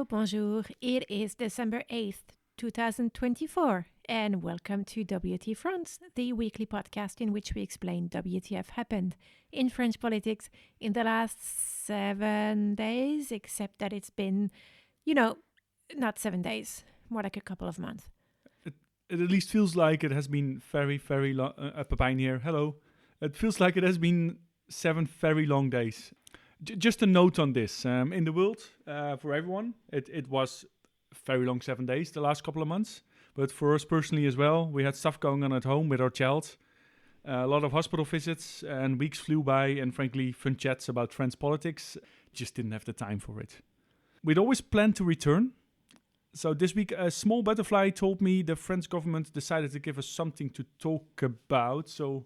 bonjour. It is December 8th, 2024, and welcome to WTFrance, the weekly podcast in which we explain WTF happened in French politics in the last 7 days, except that it's been, not 7 days, more like a couple of months. It at least feels like it has been very, very long. Pepijn here, hello. It feels like it has been 7 very long days. Just a note on this. In the world, for everyone, it was very long 7 days, the last couple of months. But for us personally as well, we had stuff going on at home with our child. A lot of hospital visits and weeks flew by, and frankly, fun chats about French politics. Just didn't have the time for it. We'd always planned to return. So this week, a small butterfly told me the French government decided to give us something to talk about. So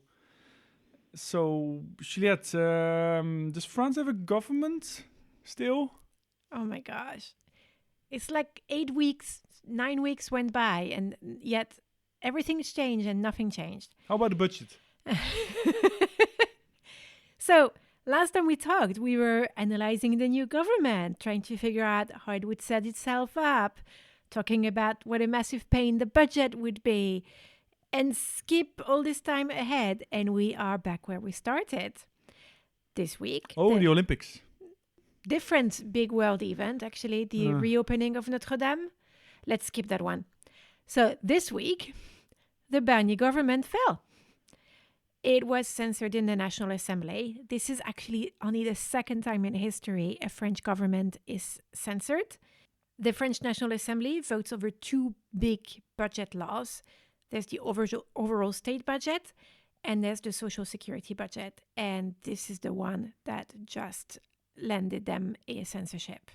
Juliette, does France have a government still? Oh my gosh. It's like 8 weeks, 9 weeks went by, and yet everything's changed and nothing changed. How about the budget? So last time we talked, we were analyzing the new government, trying to figure out how it would set itself up, talking about what a massive pain the budget would be, and skip all this time ahead, and we are back where we started this week. Oh, the Olympics. Different big world event, actually, the reopening of Notre Dame. Let's skip that one. So this week, the Barnier government fell. It was censored in the National Assembly. This is actually only the second time in history a French government is censored. The French National Assembly votes over 2 big budget laws. There's the overall state budget, and there's the social security budget. And this is the one that just landed them a censorship.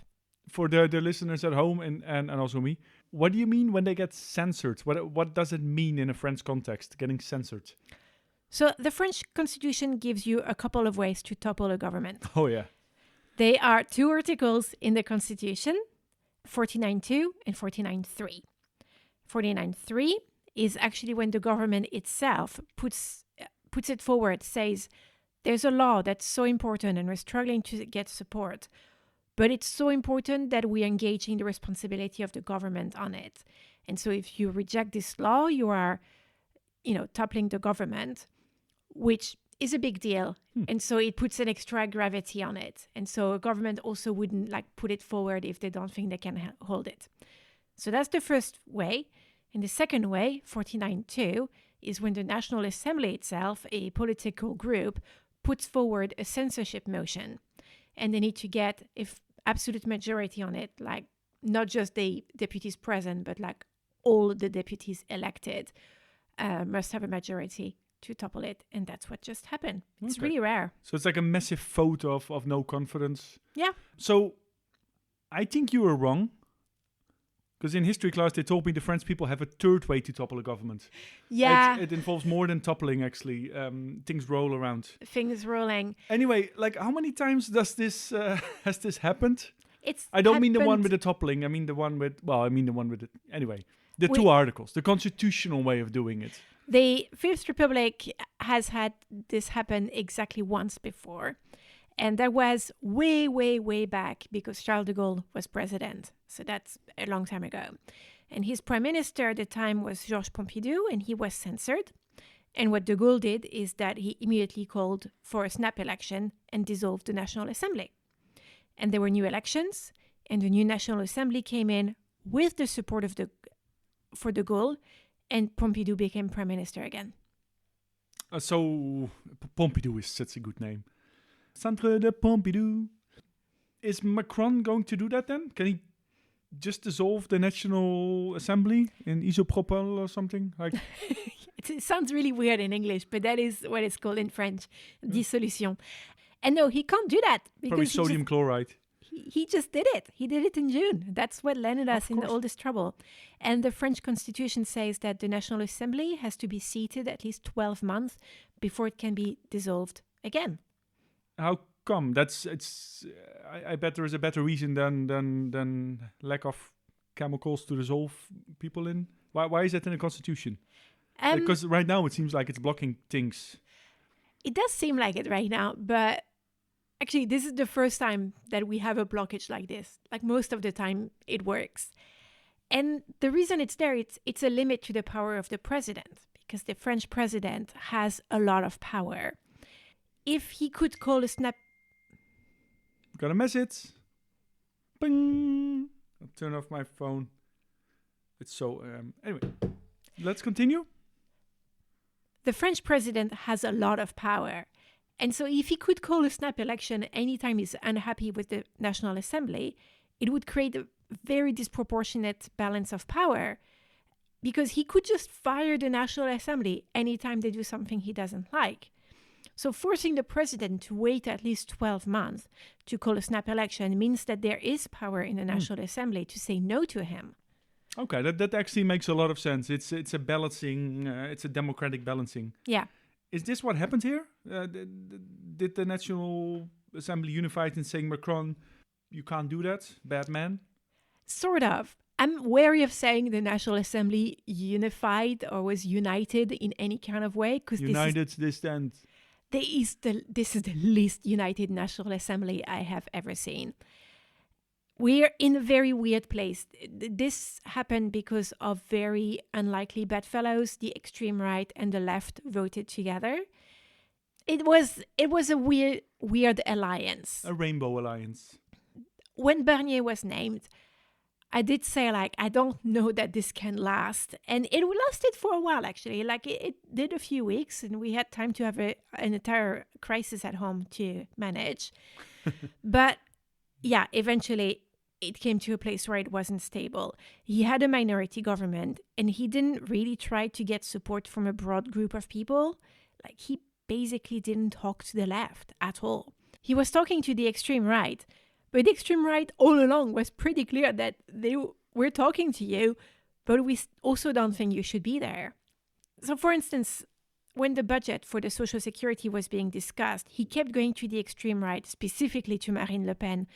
For the listeners at home and also me, what do you mean when they get censored? What does it mean in a French context, getting censored? So the French constitution gives you a couple of ways to topple a government. Oh, yeah. They are 2 articles in the constitution, 49.2 and 49.3. 49.3 is actually when the government itself puts it forward, says there's a law that's so important and we're struggling to get support, but it's so important that we engage in the responsibility of the government on it. And so if you reject this law, you are, toppling the government, which is a big deal. And so it puts an extra gravity on it. And so a government also wouldn't put it forward if they don't think they can hold it. So that's the first way. And the second way, 49.2, is when the National Assembly itself, a political group, puts forward a censorship motion. And they need to get an absolute majority on it, not just the deputies present, but all the deputies elected must have a majority to topple it. And that's what just happened. It's really rare. So it's like a massive vote of no confidence. Yeah. So I think you were wrong. Because in history class, they told me the French people have a third way to topple a government. Yeah. It involves more than toppling, actually. Things roll around. Things rolling. Anyway, how many times does this has this happened? I don't mean the one with the toppling. I mean the one with it. Anyway, the 2 articles, the constitutional way of doing it. The Fifth Republic has had this happen exactly once before. And that was way, way, way back because Charles de Gaulle was president. So that's a long time ago. And his prime minister at the time was Georges Pompidou, and he was censored. And what de Gaulle did is that he immediately called for a snap election and dissolved the National Assembly. And there were new elections, and the new National Assembly came in with the support for de Gaulle, and Pompidou became prime minister again. So Pompidou is such a good name. Centre de Pompidou. Is Macron going to do that then? Can he just dissolve the National Assembly in isopropyl or something? It sounds really weird in English, but that is what it's called in French, dissolution. And no, he can't do that. Probably sodium chloride. He just did it. He did it in June. That's what landed us in all this trouble. And the French constitution says that the National Assembly has to be seated at least 12 months before it can be dissolved again. How come? I bet there is a better reason than lack of chemicals to dissolve people in. Why is that in the constitution? Because right now it seems like it's blocking things. It does seem like it right now, but Actually, this is the first time that we have a blockage like this. Like most of the time, it works. And the reason it's there, it's a limit to the power of the president, because the French president has a lot of power. If he could call a snap... Got a message. Bing! I'll turn off my phone. It's so... anyway, let's continue. The French president has a lot of power. And so if he could call a snap election anytime he's unhappy with the National Assembly, it would create a very disproportionate balance of power, because he could just fire the National Assembly anytime they do something he doesn't like. So forcing the president to wait at least 12 months to call a snap election means that there is power in the National Assembly to say no to him. Okay, that actually makes a lot of sense. It's a balancing, it's a democratic balancing. Yeah. Is this what happened here? Did the National Assembly unified in saying, Macron, you can't do that, bad man? Sort of. I'm wary of saying the National Assembly unified or was united in any kind of way. United this is the least united National Assembly I have ever seen. We're in a very weird place. This happened because of very unlikely bedfellows. The extreme right and the left voted together. It was a weird alliance. A rainbow alliance. When Barnier was named, I did say, I don't know that this can last. And it lasted for a while, actually. It did a few weeks, and we had time to have an entire crisis at home to manage. But yeah, eventually it came to a place where it wasn't stable. He had a minority government, and he didn't really try to get support from a broad group of people. He basically didn't talk to the left at all. He was talking to the extreme right, but the extreme right all along was pretty clear that they were talking to you, but we also don't think you should be there. So for instance, when the budget for the Social Security was being discussed, he kept going to the extreme right, specifically to Marine Le Pen,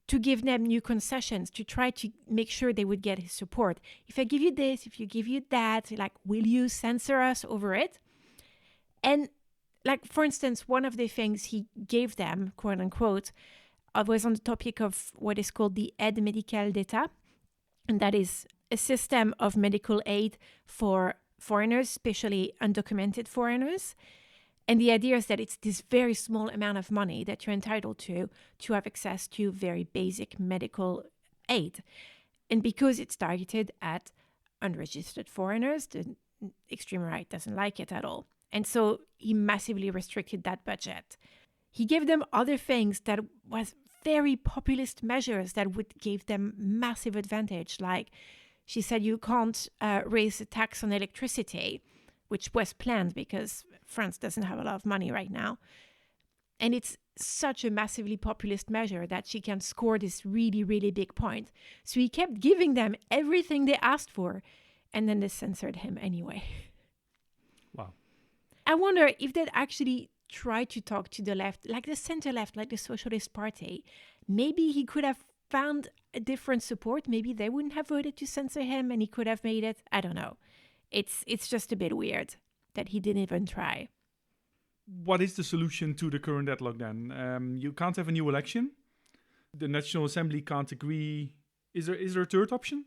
to give them new concessions, to try to make sure they would get his support. If I give you this, if you give you that, will you censor us over it? And for instance, one of the things he gave them, quote unquote, was on the topic of what is called the aide médicale d'État. And that is a system of medical aid for foreigners, especially undocumented foreigners. And the idea is that it's this very small amount of money that you're entitled to have access to very basic medical aid. And because it's targeted at unregistered foreigners, the extreme right doesn't like it at all. And so he massively restricted that budget. He gave them other things that was very populist measures that would give them massive advantage. Like she said, you can't raise a tax on electricity, which was planned because France doesn't have a lot of money right now. And it's such a massively populist measure that she can score this really, really big point. So he kept giving them everything they asked for, and then they censored him anyway. Wow. I wonder if they'd actually try to talk to the left, like the center left, like the Socialist Party. Maybe he could have found a different support. Maybe they wouldn't have voted to censor him and he could have made it. I don't know. It's just a bit weird that he didn't even try. What is the solution to the current deadlock then? You can't have a new election. The National Assembly can't agree. Is there a third option?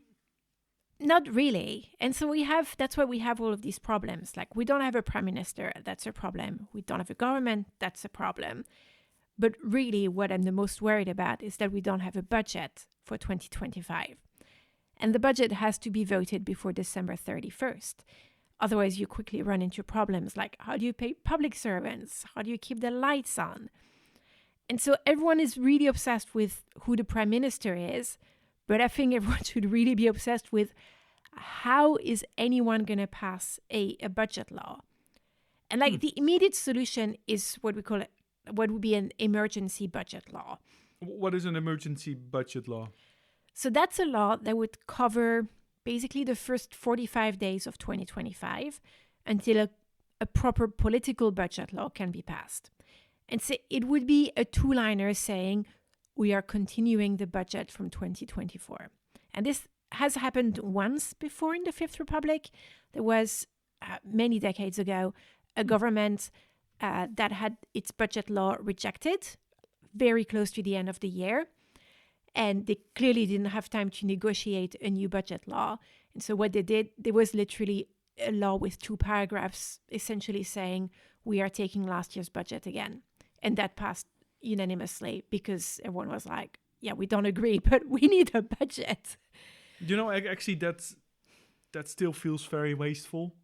Not really. And so that's why we have all of these problems. We don't have a prime minister. That's a problem. We don't have a government. That's a problem. But really what I'm the most worried about is that we don't have a budget for 2025. And the budget has to be voted before December 31st. Otherwise, you quickly run into problems like how do you pay public servants? How do you keep the lights on? And so everyone is really obsessed with who the prime minister is, but I think everyone should really be obsessed with how is anyone going to pass a budget law? And the immediate solution is what would be an emergency budget law. What is an emergency budget law? So that's a law that would cover basically the first 45 days of 2025 until a proper political budget law can be passed. And so it would be a two-liner saying, we are continuing the budget from 2024. And this has happened once before in the Fifth Republic. There was, many decades ago, a government that had its budget law rejected very close to the end of the year. And they clearly didn't have time to negotiate a new budget law. And so what they did, there was literally a law with 2 paragraphs essentially saying, we are taking last year's budget again. And that passed unanimously because everyone was like, yeah, we don't agree, but we need a budget. Actually, that still feels very wasteful.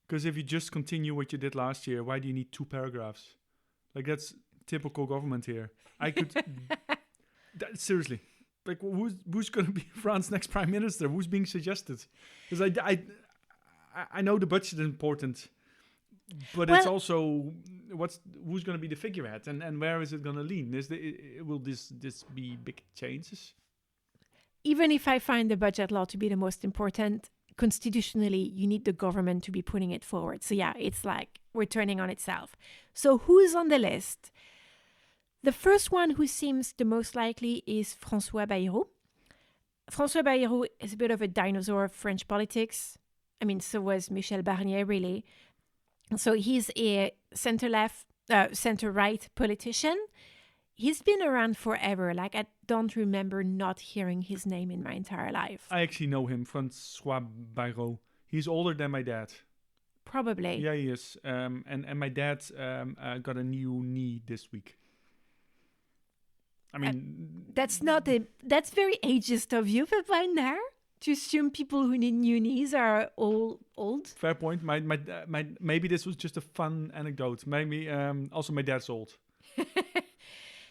Because if you just continue what you did last year, why do you need 2 paragraphs? Like, that's typical government here. I could... seriously. Like, who's going to be France's next prime minister? Who's being suggested? Because I know the budget is important, but it's also who's going to be the figurehead and where is it going to lean? Will this be big changes? Even if I find the budget law to be the most important, constitutionally, you need the government to be putting it forward. So yeah, it's like we're turning on itself. So who's on the list? The first one who seems the most likely is François Bayrou. François Bayrou is a bit of a dinosaur of French politics. I mean, so was Michel Barnier, really. So he's a center-right politician. He's been around forever. Like, I don't remember not hearing his name in my entire life. I actually know him, François Bayrou. He's older than my dad. Probably. Yeah, he is. And my dad got a new knee this week. I mean... That's very ageist of you, Pepiner, to assume people who need new knees are all old. Fair point. Maybe this was just a fun anecdote. Maybe also my dad's old.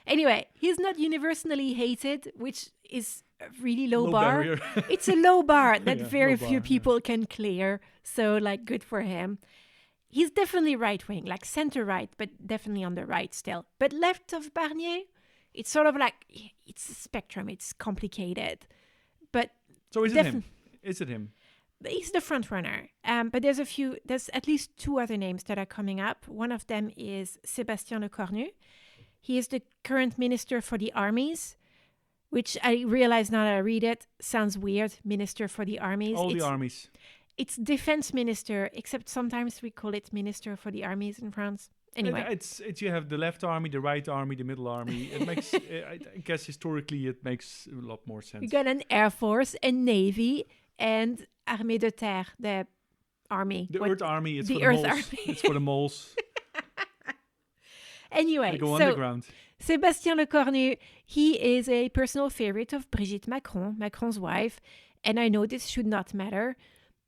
Anyway, he's not universally hated, which is a really low bar. Barrier. It's a low bar that very low few bar, people can clear. So, like, good for him. He's definitely right-wing, like center-right, but definitely on the right still. But left of Barnier, it's sort of like, it's a spectrum. It's complicated. But so is it him? Is it him? He's the front runner. But there's at least 2 other names that are coming up. One of them is Sébastien Lecornu. He is the current minister for the armies, which I realize now that I read it, sounds weird, minister for the armies. The armies. It's defense minister, except sometimes we call it minister for the armies in France. Anyway. It's you have the left army, the right army, the middle army. It makes, I guess historically, it makes a lot more sense. We got an air force, a navy, and armée de terre, the army. The Earth army, it's the for the Earth moles. Army. It's for the moles. Anyway, they go underground. Sébastien Lecornu, he is a personal favorite of Brigitte Macron, Macron's wife. And I know this should not matter,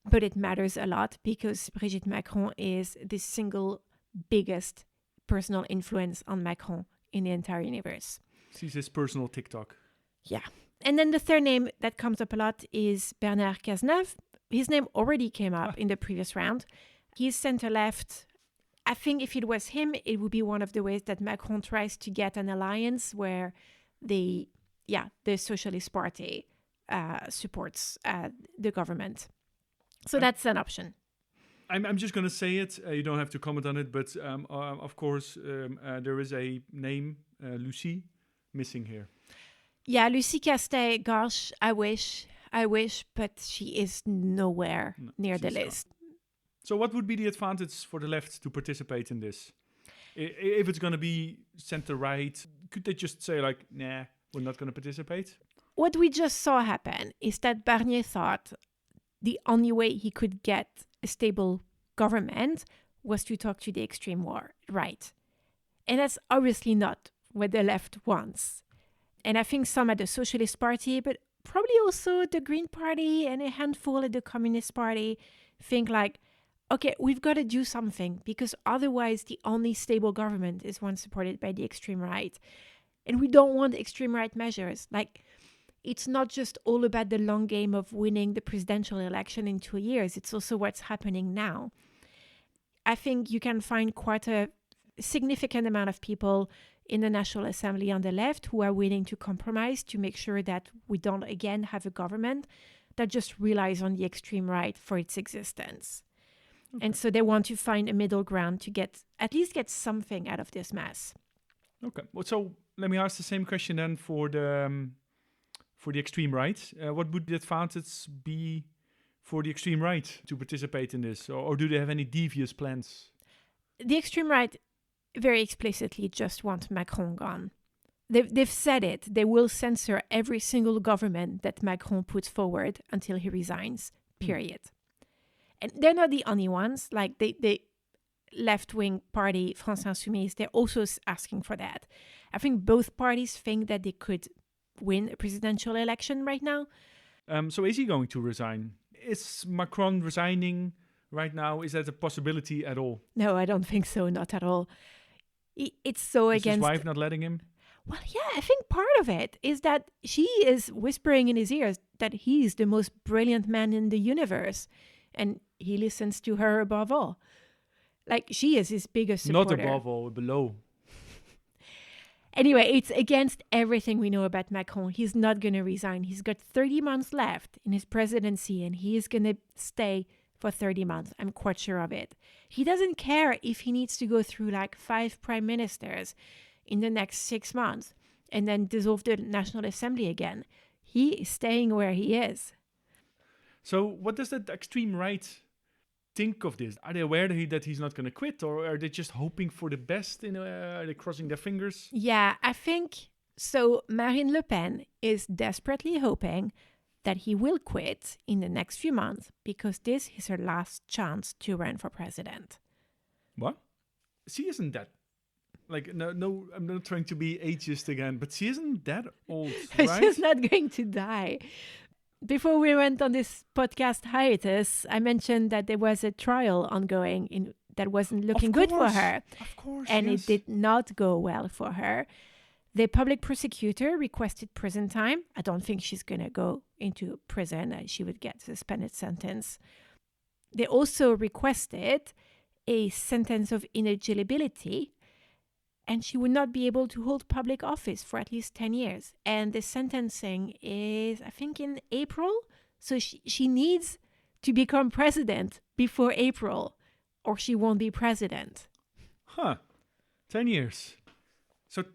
but it matters a lot because Brigitte Macron is the single biggest personal influence on Macron in the entire universe. She's his personal TikTok. Yeah. And then the third name that comes up a lot is Bernard Cazeneuve. His name already came up in the previous round. He's center-left. I think if it was him, it would be one of the ways that Macron tries to get an alliance where the Socialist Party supports the government. So that's an option. I'm just going to say it. You don't have to comment on it. But of course, there is a name, Lucie, missing here. Yeah, Lucie Castet, gosh, I wish, but she is nowhere near the list. So what would be the advantage for the left to participate in this? If it's going to be center-right, could they just say like, nah, we're not going to participate? What we just saw happen is that Barnier thought the only way he could get a stable government was to talk to the extreme right. And that's obviously not what the left wants. And I think some at the Socialist Party, but probably also the Green Party and a handful at the Communist Party think like, okay, we've got to do something because otherwise the only stable government is one supported by the extreme right. And we don't want extreme right measures. Like, it's not just all about the long game of winning the presidential election in 2 years. It's also what's happening now. I think you can find quite a significant amount of people in the National Assembly on the left who are willing to compromise to make sure that we don't again have a government that just relies on the extreme right for its existence. Okay. And so they want to find a middle ground to at least get something out of this mess. Okay. Well, so let me ask the same question then for the extreme right. What would the advantage be for the extreme right to participate in this? Or do they have any devious plans? The extreme right very explicitly just want Macron gone. they've said it. They will censor every single government that Macron puts forward until he resigns, period. And they're not the only ones. Like the left-wing party, France Insoumise, they're also asking for that. I think both parties think that they could win a presidential election right now. So is he going to resign? Is Macron resigning right now? Is that a possibility at all? No, I don't think so. Not at all. It's so Is against... his wife not letting him? Well, yeah, I think part of it is that she is whispering in his ears that he's the most brilliant man in the universe. And he listens to her above all. Like, she is his biggest supporter. Not above all, below. Anyway, it's against everything we know about Macron. He's not going to resign. He's got 30 months left in his presidency, and he is going to stay for 30 months. I'm quite sure of it. He doesn't care if he needs to go through like 5 prime ministers in the next 6 months and then dissolve the National Assembly again. He is staying where he is. So what does that extreme right think of this? Are they aware that he's not going to quit, or are they just hoping for the best? Are they crossing their fingers? Yeah, I think so. Marine Le Pen is desperately hoping that he will quit in the next few months because this is her last chance to run for president. What? She isn't that. Like, no, I'm not trying to be ageist again, but she isn't that old, right? She's not going to die. Before we went on this podcast hiatus, I mentioned that there was a trial ongoing that wasn't looking good for her. Of course, and yes. It did not go well for her. The public prosecutor requested prison time. I don't think she's going to go into prison. She would get a suspended sentence. They also requested a sentence of ineligibility, and she would not be able to hold public office for at least 10 years. And the sentencing is, I think, in April. So she needs to become president before April, or she won't be president. 10 years. So,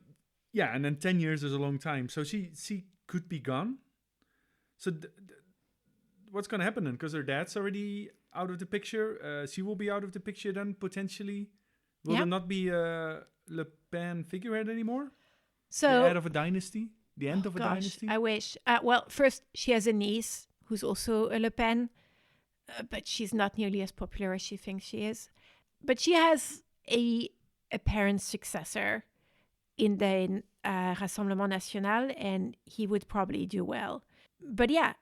yeah, and then 10 years is a long time. So she could be gone. So what's going to happen then? Because her dad's already out of the picture. She will be out of the picture then, potentially. Will there not be Le Pen figurehead anymore? So the head of a dynasty? The end of a dynasty? I wish. Well, first, she has a niece who's also a Le Pen, but she's not nearly as popular as she thinks she is. But she has a apparent successor in the Rassemblement National, and he would probably do well. But yeah,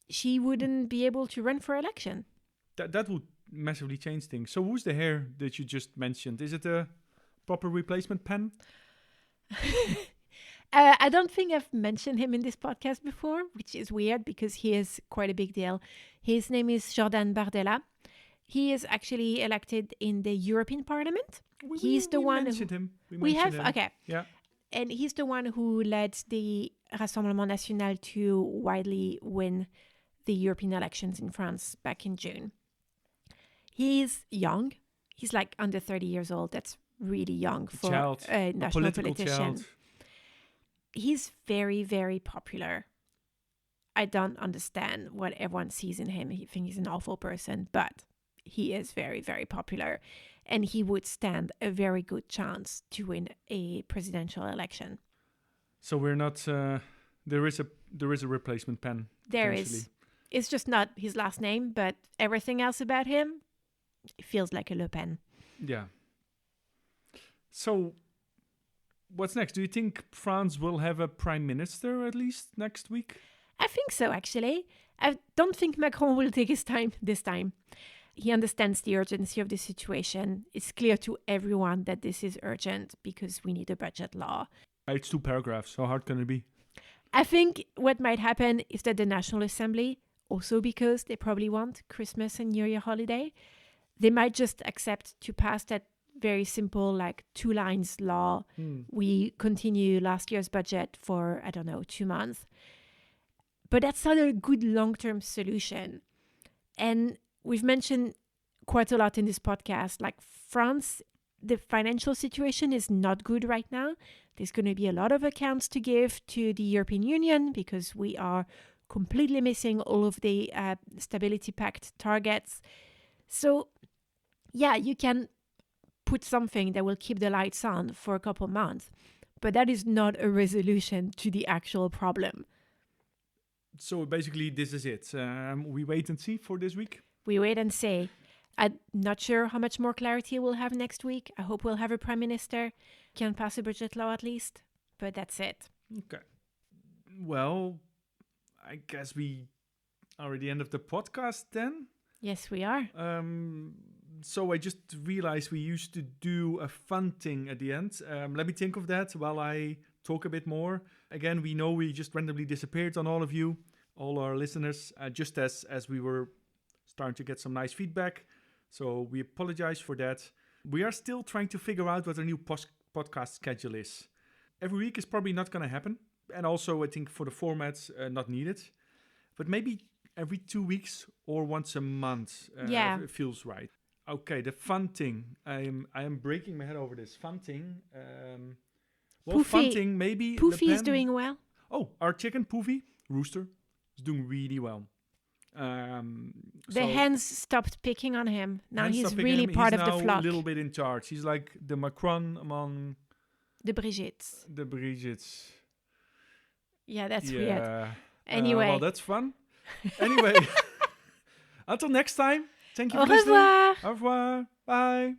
she wouldn't be able to run for election. That would massively change things. So who's the heir that you just mentioned? Is it a proper replacement pen? I don't think I've mentioned him in this podcast before, which is weird because he is quite a big deal. His name is Jordan Bardella. He is actually elected in the European Parliament. He's the one mentioned him. We have him. Okay. Yeah. And he's the one who led the Rassemblement National to widely win the European elections in France back in June. He's young. He's like under 30 years old. That's really young for a national politician. Child. He's very, very popular. I don't understand what everyone sees in him. He thinks he's an awful person, but he is very, very popular. And he would stand a very good chance to win a presidential election. So we're not. There is a replacement pen. There is. It's just not his last name, but everything else about him, it feels like a Le Pen. Yeah. So, what's next? Do you think France will have a prime minister at least next week? I think so, actually. I don't think Macron will take his time this time. He understands the urgency of the situation. It's clear to everyone that this is urgent because we need a budget law. It's 2 paragraphs. How hard can it be? I think what might happen is that the National Assembly, also because they probably want Christmas and New Year holiday, they might just accept to pass that very simple, like 2 lines law. We continue last year's budget for, 2 months. But that's not a good long-term solution. And we've mentioned quite a lot in this podcast, like France, the financial situation is not good right now. There's going to be a lot of accounts to give to the European Union because we are completely missing all of the Stability Pact targets. So, yeah, you can put something that will keep the lights on for a couple months. But that is not a resolution to the actual problem. So basically, this is it. We wait and see for this week. We wait and see. I'm not sure how much more clarity we'll have next week. I hope we'll have a prime minister, can pass a budget law at least. But that's it. Okay. Well, I guess we are at the end of the podcast then. Yes, we are. So I just realized we used to do a fun thing at the end. Let me think of that while I talk a bit more. Again, we know we just randomly disappeared on all of you, all our listeners, just as we were starting to get some nice feedback. So we apologize for that. We are still trying to figure out what our new podcast schedule is. Every week is probably not going to happen. And also, I think for the formats, not needed. But maybe every 2 weeks or once a month it feels right. Okay, the fun thing. I am breaking my head over this. Fun thing. Fun thing, maybe. Poofy is doing well. Oh, our chicken, Poofy, rooster, is doing really well. The hens stopped picking on him. Now he's really part of the flock. He's now a little bit in charge. He's like the Macron among... The Brigittes. The Brigittes. Yeah, that's weird. Anyway. Well, that's fun. Anyway, until next time. Thank you for listening. Au revoir. Bye.